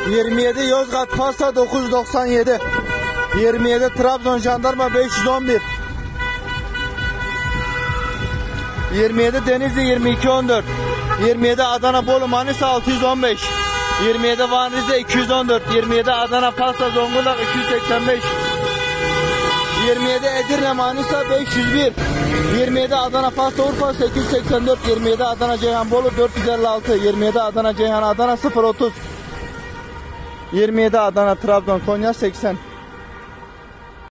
27 Yozgat Pasta 997. 27 Trabzon Jandarma 511. 27 Denizli 2214. 27 Adana Bolu Manisa 615. 27 Van Rize 214. 27 Adana Pasta Zonguldak 285. 27 Edirne Manisa 501. 27 Adana Pasta Urfa 884. 27 Adana Ceyhan Bolu 456. 27 Adana Ceyhan Adana 030. 27 Adana Trabzon Konya 80.